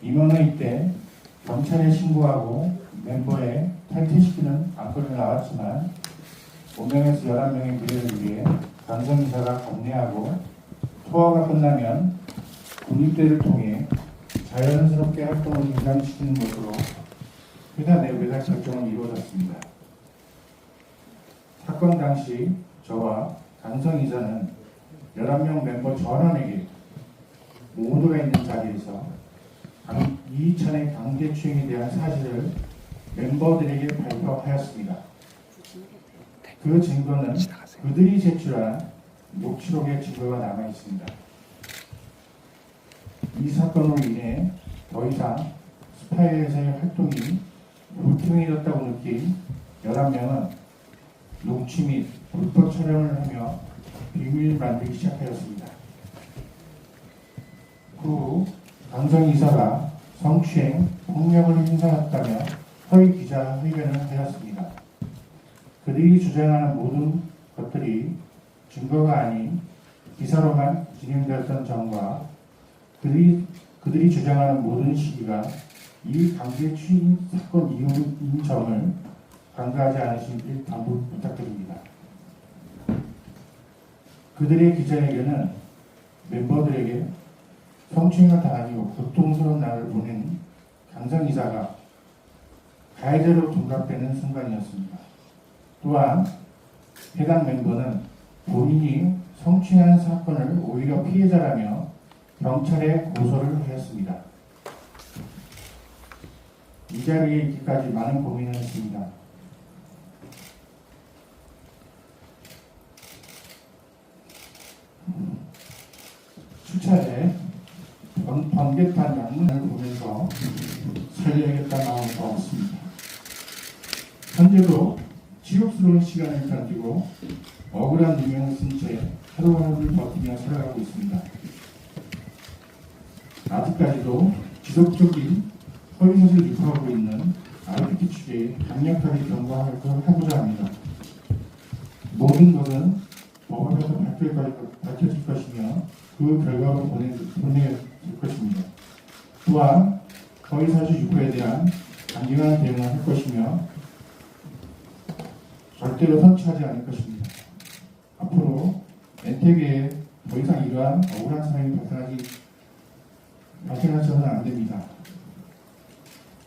임원회의 때 경찰에 신고하고 멤버의 탈퇴시키는 안건이 나왔지만 5명에서 11명의 미래를 위해 강성이사가 감내하고 토화가 끝나면 군입대를 통해 자연스럽게 활동을 인상시키는 것으로 회사 내부에서 결정은 이루어졌습니다. 사건 당시 저와 강성이사는 11명 멤버 전원에게 모두가 있는 자리에서 이희찬의 강제추행에 대한 사실을 멤버들에게 발표하였습니다. 그 증거는 그들이 제출한 녹취록의 증거가 남아 있습니다. 이 사건으로 인해 더 이상 스파이에서의 활동이 불투명해졌다고 느낀 11명은 녹취 및 불법 촬영을 하며 비밀 만들기 시작하였습니다. 그 후 강성 이사가 성추행, 폭력을 행사했다며 허위 기자회견을 하였습니다. 그들이 주장하는 모든 것들이 증거가 아닌 기사로만 진행되었던 점과 그들이 주장하는 모든 시기가 이 강제추행 사건 이후인 점을 간과하지 않으시길 당부 부탁드립니다. 그들의 기자회견은 멤버들에게 성추행을 당하고 고통스러운 날을 보낸 강성 이사가 가해자로 둔갑되는 순간이었습니다. 또한 해당 멤버는 본인이 성추행한 사건을 오히려 피해자라며 경찰에 고소를 하였습니다. 이 자리에 있기까지 많은 고민을 했습니다. 수차례 번개탄 양문을 보면서 살려야겠다는 마음이 없습니다. 현재도 치욕스러운 시간을 가지고 억울한 누명을 쓴 채 하루하루를 버티며 살아가고 있습니다. 아직까지도 지속적인 허위사실을 유포하고 있는 RPT 측에 강력하게 경고하고자 합니다. 모든 것은 법 앞에서 밝혀질 것이며 그 결과로 보내질 것입니다. 또한 허위사실 유포에 대한 강경한 대응을 할 것이며 절대로 선취하지 않을 것입니다. 앞으로 엔태계에 더 이상 이러한 억울한 사람이 발생하셔서는 안 됩니다.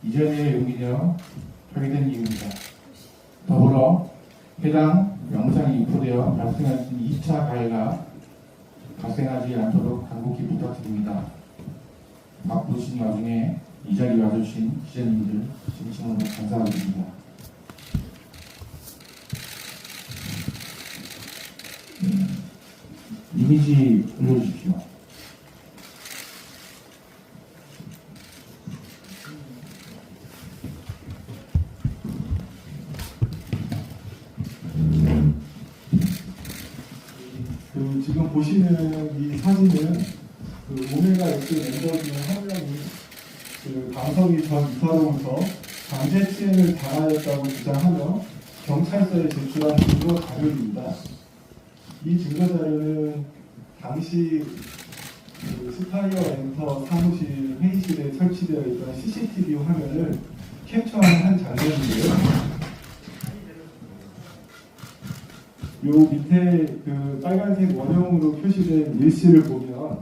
이 자리에 용기되어 표기된 이유입니다. 더불어 해당 영상이 유포되어 발생한 2차 가해가 발생하지 않도록 간곡히 부탁드립니다. 바쁘신 와중에 이 자리에 와주신 기자님들 진심으로 감사드립니다. 이미지 올려주십시오. 지금 보시는 이 사진은 오메가 X 멤버 중에 한 명이 강성희 전 이사로부터 강제추행을 당하였다고 주장하며 경찰서에 제출한 증거 자료입니다. 이 증거 자료는 당시 스파이어 엔터 사무실 회의실에 설치되어 있던 CCTV 화면을 캡처한 한 장면인데요. 요 밑에 빨간색 원형으로 표시된 일시를 보면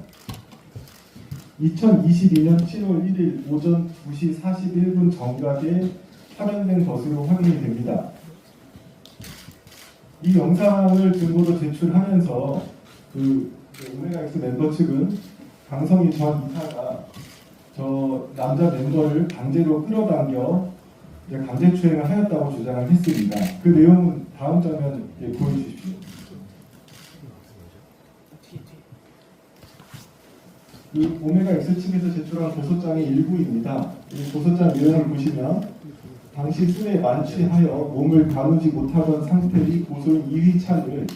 2022년 7월 1일 오전 2시 41분 정각에 촬영된 것으로 확인이 됩니다. 이 영상을 증거로 제출하면서 오메가X 멤버 측은 강성희 전 이사가 저 남자 멤버를 강제로 끌어당겨 강제추행을 하였다고 주장을 했습니다. 그 내용은 다음 장면 보여주십시오. 오메가 X 측에서 제출한 고소장의 일부입니다. 이 고소장 내용을 보시면 당시 술에 만취하여 몸을 가누지 못하던 상태의 고소인 이휘찬을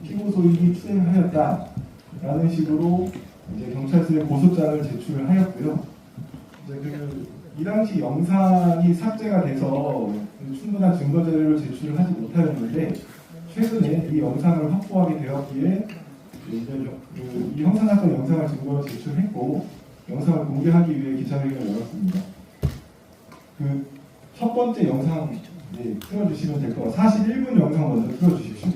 피고소인이 추행하였다라는 식으로 이제 경찰서에 고소장을 제출을 하였고요. 이 당시 영상이 삭제가 돼서 충분한 증거 자료를 제출을 하지 못하였는데 최근에 이 영상을 확보하게 되었기에 이 형사사건 영상을 증거로 제출했고 영상을 공개하기 위해 기자회견을 열었습니다. 그 첫 번째 영상 틀어주시면 될 것 같아요. 41분 영상 먼저 틀어주십시오.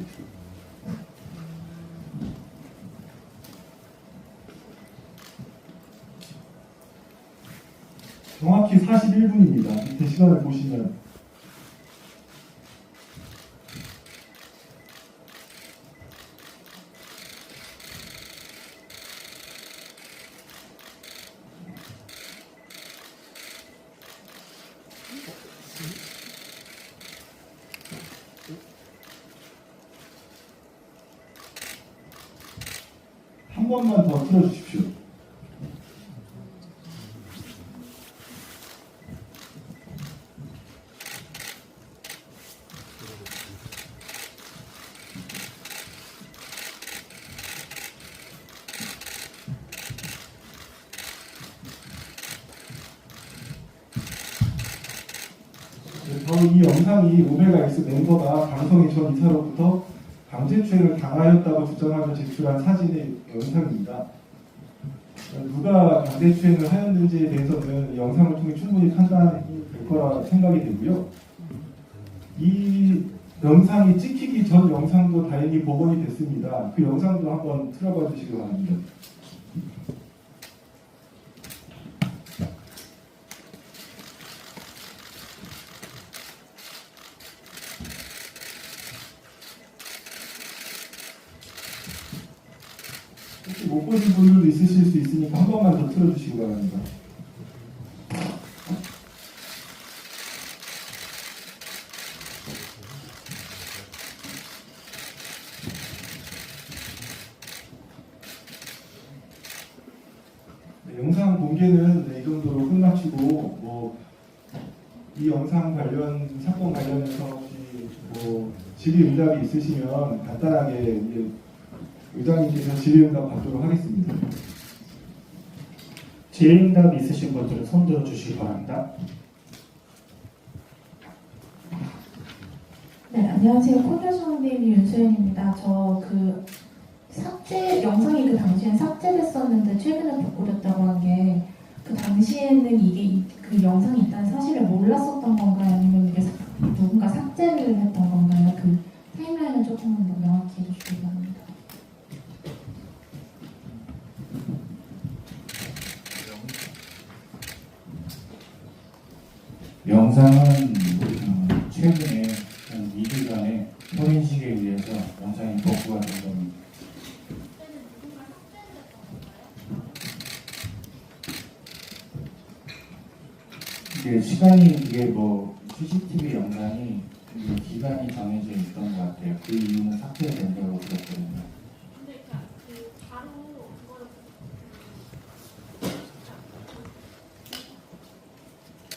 정확히 41분입니다. 밑에 시간을 보시면 한 번만 더 틀어주십시오. 바로 이 영상이 오메가X 멤버가 강성희 전 이사로부터 강제추행을 당하였다고 주장하며 제출한 사진의 영상입니다. 누가 강제추행을 하였는지에 대해서는 이 영상을 통해 충분히 판단이 될 거라 생각이 되고요. 이 영상이 찍히기 전 영상도 다행히 복원이 됐습니다. 그 영상도 한번 틀어봐 주시기 바랍니다. 혹시 못 보신 분들도 있으실 수 있으니까 한 번만 더 틀어주시기 바랍니다. 네, 영상 공개는 이 정도로 끝마치고 이 영상 관련 사건 관련해서 혹시 질의응답이 있으시면 간단하게 의장님께서 질의응답 받도록 하겠습니다. 질의응답 있으신 분들은 손 들어주시기 바랍니다. 네, 안녕하세요. 콘텐츠원데이 윤소연입니다. 저 영상이 그 당시엔 삭제됐었는데 최근에 복구됐다고 한 게 그 당시에는 이게 그 영상이 있다는 사실을 몰랐었던 건가요? 아니면 이게 누군가 삭제를 했던 건가요? 그 타임라인을 조금만 더 명확히 해주시기 바랍니다. 영상은 최근에 한 2주간의 포렌식에 의해서 영상이 복구가 된 겁니다. 이게 CCTV 영상이 기간이 정해져 있던 것 같아요. 그 이유는 삭제된다고 그랬거든요.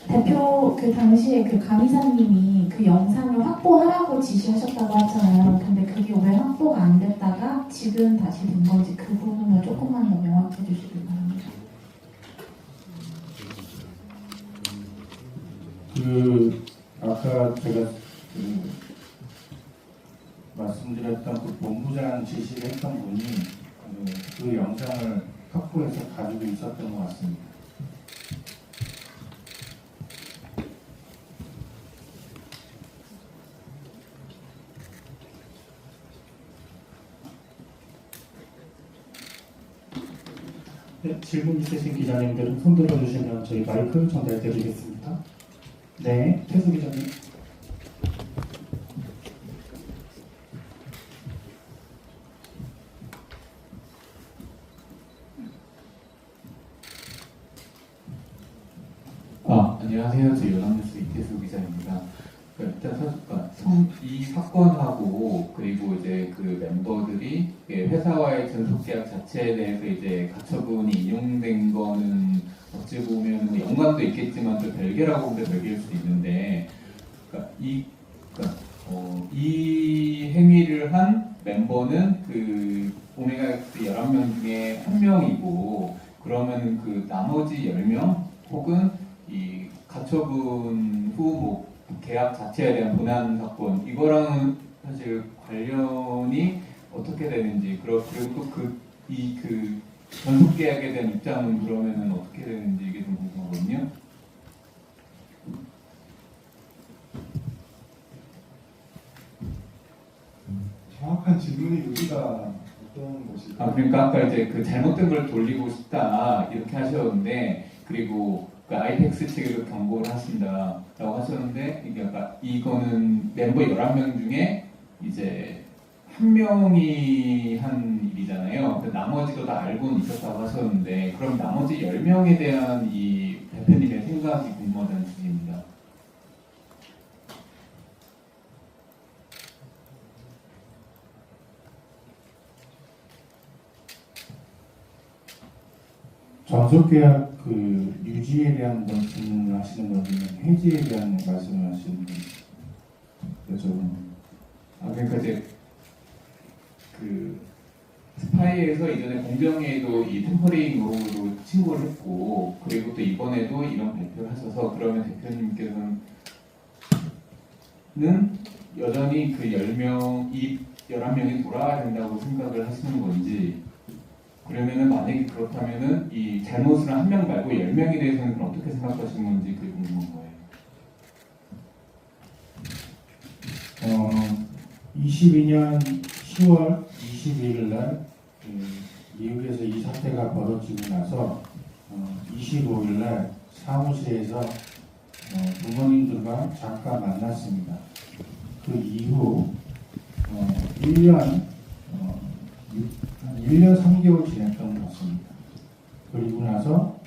대표 그 당시에 그 강의사님이 그 영상을 확보하라고 지시하셨다고 하잖아요. 근데 그게 왜 확보가 안 됐다가 지금 다시 된 건지 그 부분을 조금만 더 명확해 주시기 바랍니다. 아까 제가 말씀드렸던 그 본부장 지시를 했던 분이 그 영상을 확보해서 가지고 있었던 것 같습니다. 네, 질문 있으신 기자님들은 손 들어주시면 저희 마이크 전달드리겠습니다. 네, 태수 기자님. 안녕하세요. 저 연합뉴스 이태수 기자입니다. 일단 이 사건하고 그리고 이제 그 멤버들이 회사와의 전속 계약 자체에 대해서 이제 가처분이 인용된 거는 어찌 보면 뭐 연관도 있겠지만 또 별개라고 보면 별개일 수도 있는데, 이 행위를 한 멤버는 그 오메가X 11명 중에 한 명이고, 그러면 그 나머지 10명 혹은 이 가처분 후 계약 자체에 대한 분한 사건, 이거랑은 사실 관련이 어떻게 되는지, 그리고 또 전속 계약에 대한 입장은 그러면은 어떻게 되는지 이게 좀 궁금하거든요. 정확한 질문의 의미가 어떤 것일까요? 아, 그러니까 아까 이제 그 잘못된 걸 돌리고 싶다 이렇게 하셨는데, 그리고 그 아이펙스 측에도 경고를 하신다라고 하셨는데, 이게 아까 이거는 멤버 11명 중에 이제 한 명이 한 일이잖아요. 근데 나머지도 다 알고는 있었다고 하셨는데, 그럼 나머지 10명에 대한 이 대표님의 생각이 궁금하다는 뜻입니다. 전속계약 그 유지에 대한 질문을 하시는 건지 해지에 대한 말씀을 하시는 건지 여쭤봅니다. 아, 그러니까 이제 그 스파이에서 이전에 공병에도 이 템퍼링으로 신고를 했고, 그리고 또 이번에도 이런 발표를 하셔서, 그러면 대표님께서는 여전히 그 10명, 이 11명이 돌아와야 된다고 생각을 하시는 건지, 그러면은 만약에 그렇다면은 이 잘못을 한 명 말고 10명에 대해서는 그럼 어떻게 생각하시는 건지 그게 궁금한 거예요. 22년 10월 22일 날 미국에서 이 사태가 벌어지고 나서 25일 날 사무실에서 부모님들과 잠깐 만났습니다. 그 이후 1년 3개월 지냈던 것 같습니다. 그리고 나서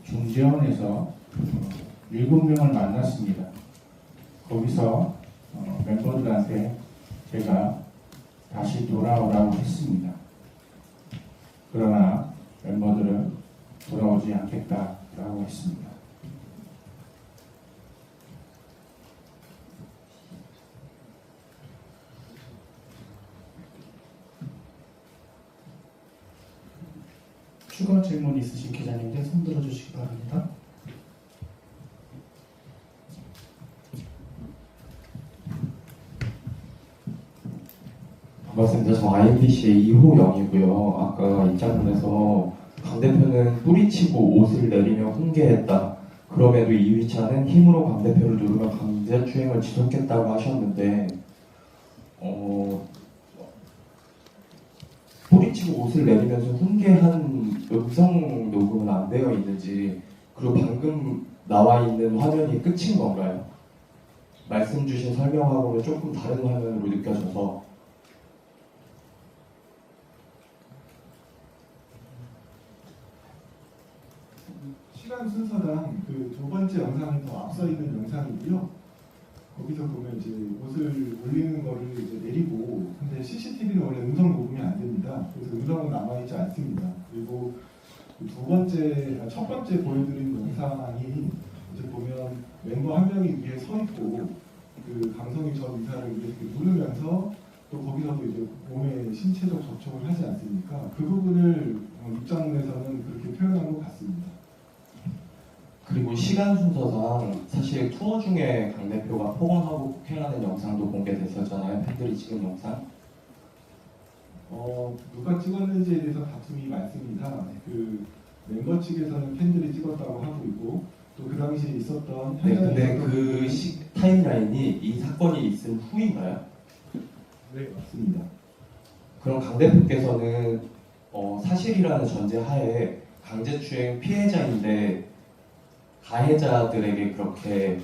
중재원에서 7명을 만났습니다. 거기서 멤버들한테 제가 다시 돌아오라고 했습니다. 그러나 멤버들은 돌아오지 않겠다라고 했습니다. 추가 질문 있으신 기자님들 손 들어주시기 바랍니다. 반갑습니다. 저 IMBC의 이호영이고요. 아까 입장문에서 강 대표는 뿌리치고 옷을 내리며 훈계했다. 그럼에도 이휘찬은 힘으로 강 대표를 누르며 강제추행을 지속했다고 하셨는데, 뿌리치고 옷을 내리면서 훈계한 음성 녹음은 안 되어 있는지, 그리고 방금 나와 있는 화면이 끝인 건가요? 말씀 주신 설명하고는 조금 다른 화면으로 느껴져서. 시간 순서랑 그 두 번째 영상이 더 앞서 있는 영상이고요. 거기서 보면 이제 옷을 올리는 거를 이제 내리고, 근데 CCTV는 원래 음성 녹음이 안 됩니다. 그래서 음성은 남아있지 않습니다. 그리고 첫 번째 보여드린 영상이 이제 보면 멤버 한 명이 위에 서 있고, 그 강성희 전 이사를 이렇게 누르면서 또 거기서도 이제 몸에 신체적 접촉을 하지 않습니까? 그 부분을 입장문에서는 그렇게 표현한 것 같습니다. 그리고 시간 순서상 사실 투어 중에 강 대표가 폭언하고 폭행하는 영상도 공개됐었잖아요. 팬들이 찍은 영상. 누가 찍었는지에 대해서 다툼이 많습니다. 그 멤버 측에서는 팬들이 찍었다고 하고 있고, 또 그 당시에 있었던 네, 근데 그 타임라인이 이 사건이 있은 후인가요? 네, 맞습니다. 그럼 강 대표께서는 사실이라는 전제 하에 강제추행 피해자인데 가해자들에게 그렇게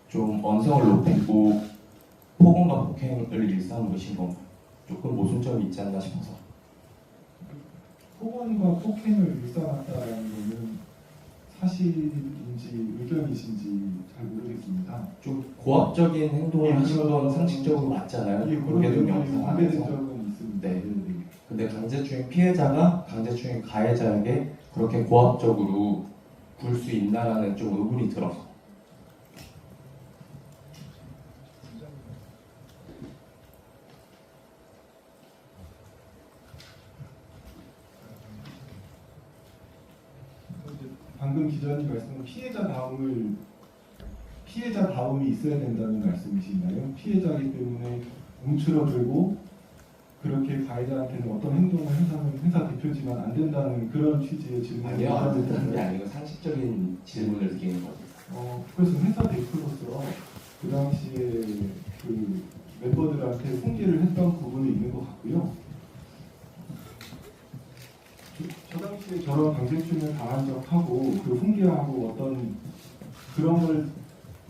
좀 언성을 높이고 폭언과 폭행을 일삼으신 건가요? 조금 모순점이 있지 않나 싶어서. 폭언과 폭행을 일삼았다는 것은 사실인지 의견이신지 잘 모르겠습니다. 좀 고압적인 행동을 하신 건 상식적으로 맞잖아요. 이게 공개된 영상 공개된 안에서. 적은 있습니다. 네. 근데 강제추행 피해자가 강제추행 가해자에게 그렇게 고압적으로 굴 수 있나라는 좀 의문이 들어서. 방금 기자님 말씀은 피해자다움이 있어야 된다는 말씀이신가요? 피해자이기 때문에 움츠러들고 그렇게 가해자한테는 어떤 행동을 해서는 회사 대표지만 안 된다는 그런 취지의 질문을 아니요, 안 된다는 게 받았는데, 아니고 상식적인 질문을 드리는 거죠. 그래서 회사 대표로서 그 당시에 그 멤버들한테 훈계를 했던 부분이 있는 것 같고요. 저 당시에 저런 강제추행을 당한 적하고 그 훈계하고 어떤 그런 걸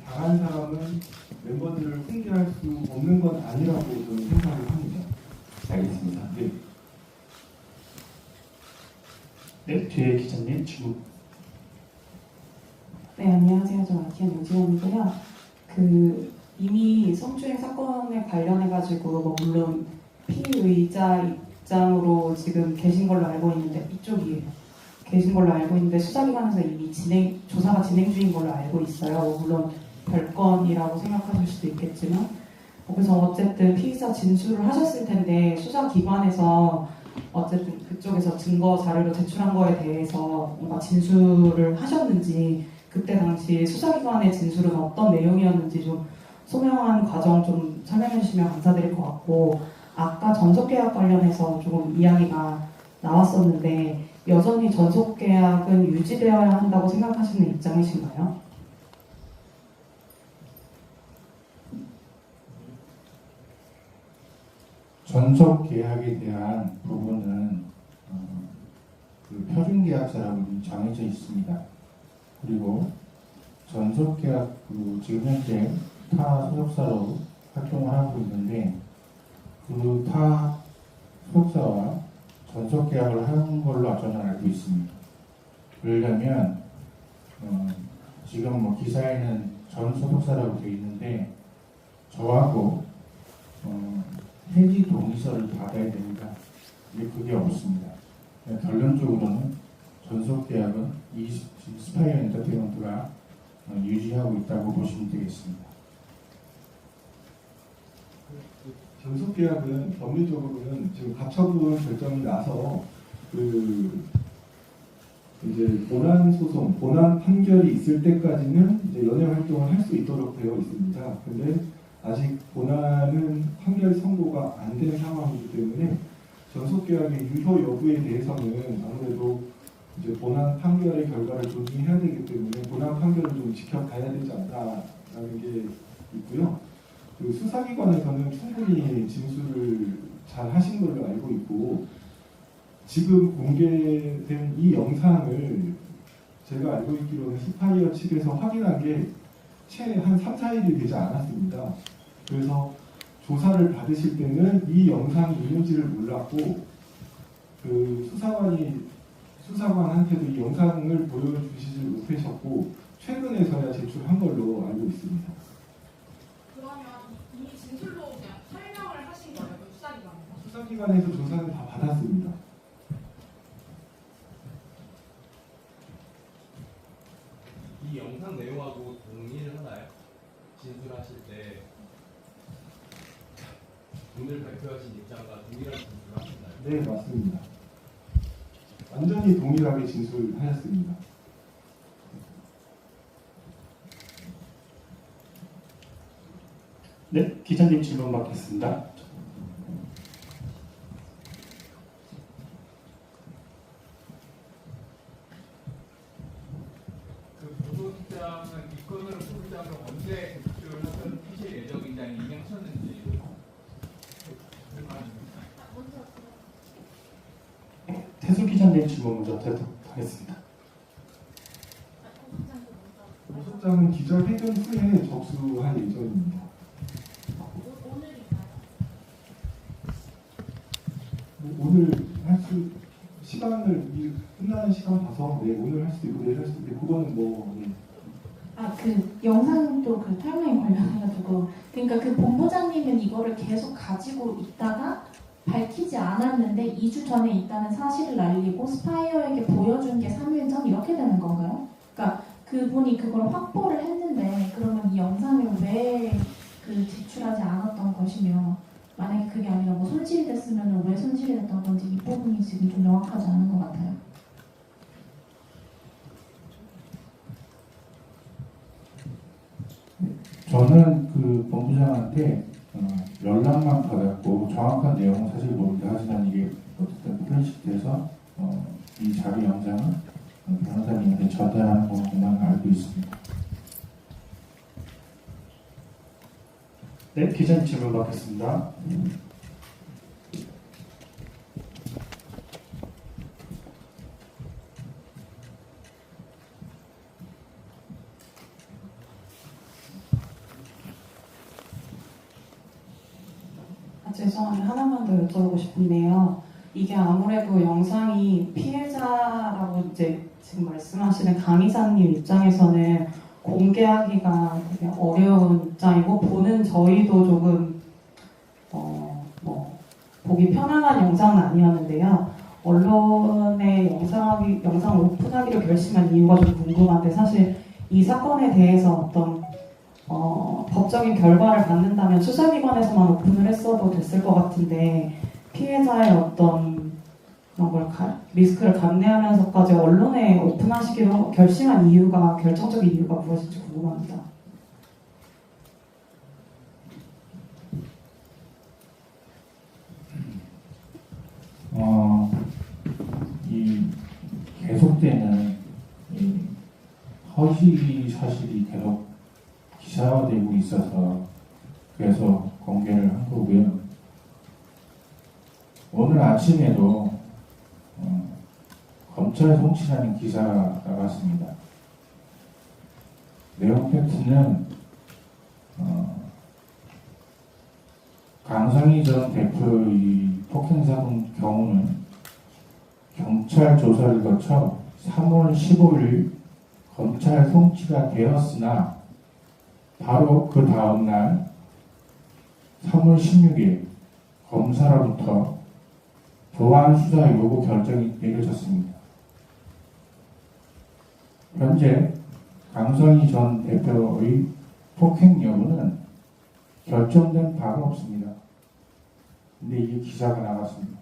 당한 사람은 멤버들을 훈계할 수 없는 건 아니라고 저는 생각을 합니다. 알겠습니다. 네. 네, 뒤에 기자님 질문. 네, 안녕하세요. 저 아키안 오지원이고요. 이미 성추행 사건에 관련해가지고, 물론 피의자 입장으로 지금 계신 걸로 알고 있는데, 이쪽이에요. 계신 걸로 알고 있는데, 수사기관에서 이미 조사가 진행 중인 걸로 알고 있어요. 물론 별건이라고 생각하실 수도 있겠지만, 그래서 어쨌든 피의자 진술을 하셨을 텐데, 수사기관에서 어쨌든 그쪽에서 증거 자료를 제출한 거에 대해서 뭔가 진술을 하셨는지, 그때 당시 수사기관의 진술은 어떤 내용이었는지 좀 소명한 과정 좀 설명해 주시면 감사드릴 것 같고, 아까 전속계약 관련해서 조금 이야기가 나왔었는데 여전히 전속계약은 유지되어야 한다고 생각하시는 입장이신가요? 전속 계약에 대한 부분은 그 표준 계약서라고 정해져 있습니다. 그리고 전속 계약 지금 현재 타 소속사로 활동을 하고 있는데 그 타 소속사와 전속 계약을 한 걸로 저는 알고 있습니다. 그러려면 지금 기사에는 전 소속사라고 되어 있는데 저하고 해지 동의서를 받아야 됩니다. 근데 그게 없습니다. 결론적으로는 전속 계약은 이 스파이어 엔터테인먼트가 유지하고 있다고 보시면 되겠습니다. 전속 계약은 법리적으로는 지금 가처분 결정이 나서 이제 본안 소송, 본안 판결이 있을 때까지는 이제 연예 활동을 할 수 있도록 되어 있습니다. 근데 아직 본안은 판결 선고가 안 된 상황이기 때문에 전속 계약의 유효 여부에 대해서는 아무래도 이제 본안 판결의 결과를 존중해야 되기 때문에 본안 판결을 좀 지켜가야 되지 않나라는 게 있고요. 그 수사기관에서는 충분히 진술을 잘 하신 걸로 알고 있고 지금 공개된 이 영상을 제가 알고 있기로는 스파이어 측에서 확인한 게 채 한 3, 4일이 되지 않았습니다. 그래서 조사를 받으실 때는 이 영상이 있는지를 몰랐고 그 수사관한테도 이 영상을 보여주시지 못하셨고 최근에서야 제출한 걸로 알고 있습니다. 그러면 이 진술로 그냥 설명을 하신 거예요, 그 수사기관에서? 수사기관에서 조사는 다 받았습니다. 이 영상 내용하고 동의를 하나요? 진술하실 때 오늘 발표하신 입장과 동일한 진술을 하셨나요? 네, 맞습니다. 완전히 동일하게 진술하였습니다. 네, 기자님 질문 받겠습니다. 그 보도국장은 이건으로 보도국장을 언제 제출을 하실 예정인지 임명하셨는지 태수 기자님 질문 먼저 드리도록 하겠습니다. 고소장은 기자회견 후에 접수할 예정입니다. 오늘 할 수 시간을 끝나는 시간 봐서 오늘 할 수도 있고 내일 할 수도 있고 그거는 그 영상도 그 타임라인 관련해가지고 그러니까 그 본부장님은 이거를 계속 가지고 있다가 밝히지 않았는데 2주 전에 있다는 사실을 알리고 스파이어에게 보여준 게 3일 전 이렇게 되는 건가요? 그러니까 그분이 그걸 확보를 했는데 그러면 이 영상을 왜 제출하지 않았던 것이며 만약에 그게 아니라 손실이 됐으면 왜 손실이 됐던 건지 이 부분이 지금 좀 명확하지 않은 것 같아요. 저는 그 본부장한테 연락만 받았고 정확한 내용은 사실 모릅니다. 하지만 이게 어쨌든 플래시돼서 이 자료 영상을 변호사님한테 전달하는 것만 알고 있습니다. 네, 기자님 질문 받겠습니다. 죄송한데 하나만 더 여쭤보고 싶은데요. 이게 아무래도 영상이 피해자라고 이제 지금 말씀하시는 강의사님 입장에서는 공개하기가 되게 어려운 입장이고 보는 저희도 조금 뭐 보기 편안한 영상은 아니었는데요. 언론에 영상을 오픈하기로 결심한 이유가 좀 궁금한데 사실 이 사건에 대해서 어떤 법적인 결과를 받는다면 수사기관에서만 오픈을 했어도 됐을 것 같은데 피해자의 어떤 그런 걸 리스크를 감내하면서까지 언론에 오픈하시기로 결심한 이유가 결정적인 이유가 무엇인지 궁금합니다. 이 계속되는 이 허위 사실이 계속 기사화되고 있어서 그래서 공개를 한 거고요. 오늘 아침에도 검찰 송치라는 기사가 나갔습니다. 내용 팩트는 강성희 전 대표의 폭행사건 경우는 경찰 조사를 거쳐 3월 15일 검찰 송치가 되었으나 바로 그 다음날 3월 16일 검사로부터 보안 수사 요구 결정이 내려졌습니다. 현재 강성희 전 대표의 폭행 여부는 결정된 바가 없습니다. 근데 이게 기사가 나갔습니다.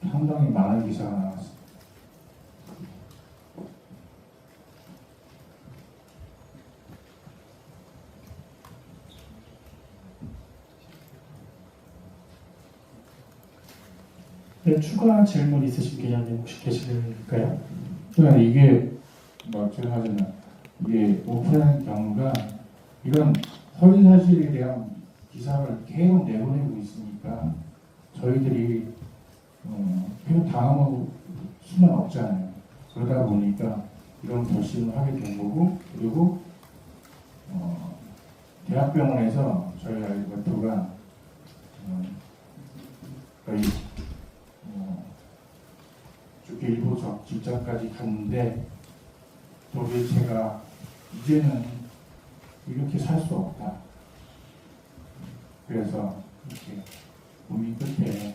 상당히 많은 기사가 나왔습니다. 네, 추가 질문 있으신 기자님 혹시 계실까요? 그러니까 이게 제가 하자면 이게 오픈하는 경우가 이런 허위 사실에 대한 기사를 계속 내보내고 있으니까 저희들이 계속 당하고 수는 없잖아요. 그러다 보니까 이런 결심을 하게 된 거고 그리고 대학병원에서 저희 대표가 거의 죽기 일보 직전까지 갔는데 도대체가 이제는 이렇게 살 수 없다. 그래서 이렇게 고민 끝에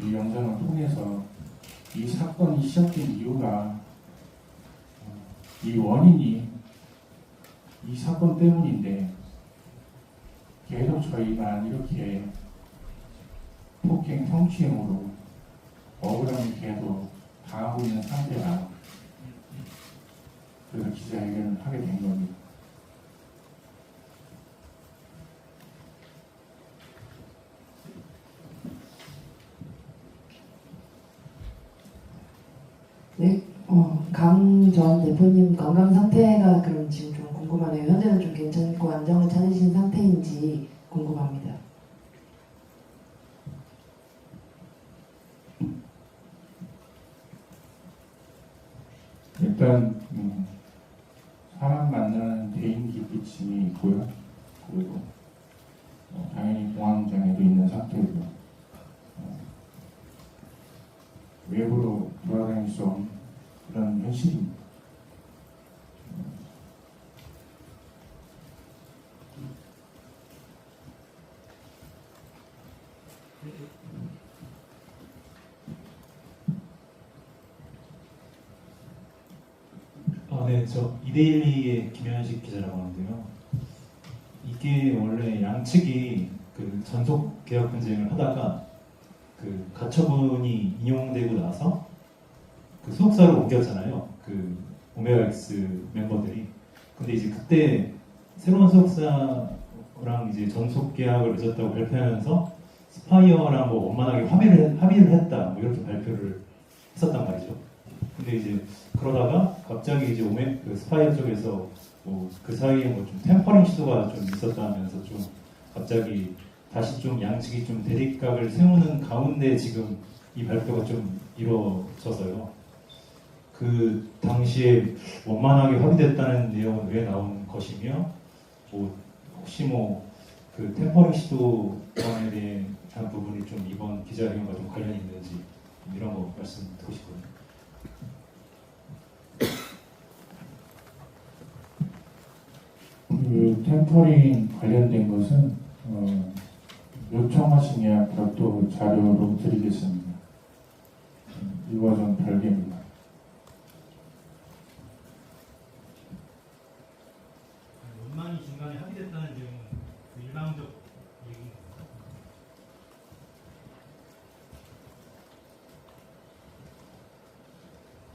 이 영상을 통해서 이 사건이 시작된 이유가 이 원인이 이 사건 때문인데 계속 저희만 이렇게 폭행 성추행으로 억울함을 계속 당하고 있는 상태라 그래서 기자회견을 하게 된 겁니다. 네, 강 전 대표님 건강 상태가 그럼 지금 좀 궁금하네요. 현재는 좀 괜찮고 안정을 찾으신 상태인지 궁금합니다. 일단 사람 만나는 대인기 비침이 있고요. 그리고 당연히 공황장애도 있는 상태고요. 외부로 돌아다닐 수 없는 그런 현실입니다. 네, 저 이데일리의 김현식 기자라고 하는데요. 이게 원래 양측이 그 전속 계약 분쟁을 하다가 그 가처분이 인용되고 나서 그 소속사로 옮겼잖아요. 그 오메가X 멤버들이. 근데 이제 그때 새로운 소속사와 이제 전속 계약을 맺었다고 발표하면서 스파이어랑 뭐 원만하게 합의를 했다 뭐 이렇게 발표를 했었단 말이죠. 근데 이제 그러다가 갑자기 이제 그 스파이어 쪽에서 뭐 그 사이에 뭐 좀 템퍼링 시도가 좀 있었다면서 좀 갑자기 다시 좀 양측이 좀 대립각을 세우는 가운데 지금 이 발표가 좀 이루어져서요. 그 당시에 원만하게 합의됐다는 내용은 왜 나온 것이며, 뭐 혹시 뭐 그 템퍼링 시도에 대한 부분이 좀 이번 기자회견과 좀 관련이 있는지 이런 거 말씀 듣고 싶거든요. 그 템퍼링 관련된 것은 요청하신 예약 별도 자료로 드리겠습니다. 이거와 좀 별개입니다. 원만히 중간에 합의됐다는 내용은 그 일방적 얘기인 건가요?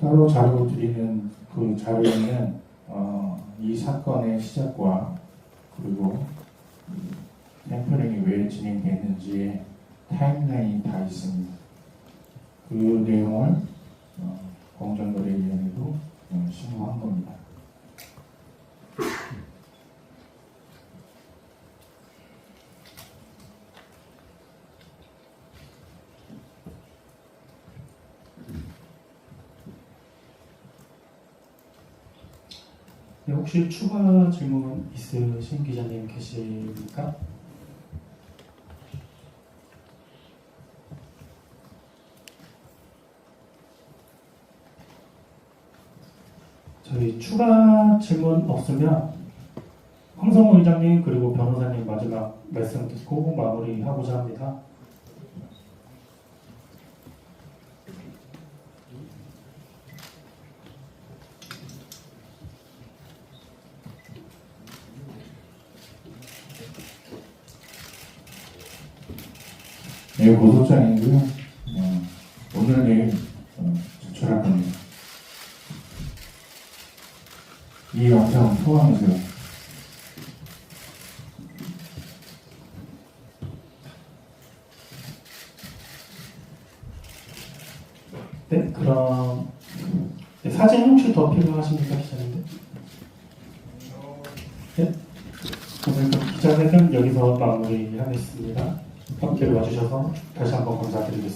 따로 자료 드리는 그 자료에는 이 사건의 시작과 그리고 템퍼링이 왜 진행됐는지의 타임라인이 다 있습니다. 그 내용을 공정거래위원회도 신고한 겁니다. 네, 혹시 추가 질문 있으신 기자님 계십니까? 저희 추가 질문 없으면 황성호 의장님 그리고 변호사님 마지막 말씀 듣고 마무리하고자 합니다. 네, 고소장이고요. 오늘 내일 제출할 겁니다. 이 영상을 포함해서요. 네, 그럼 사진 혹시 더 필요하십니까, 기자님들? 네, 오늘 기자회견 여기서 마무리하겠습니다. 함께 와주셔서 다시 한번 감사드리겠습니다.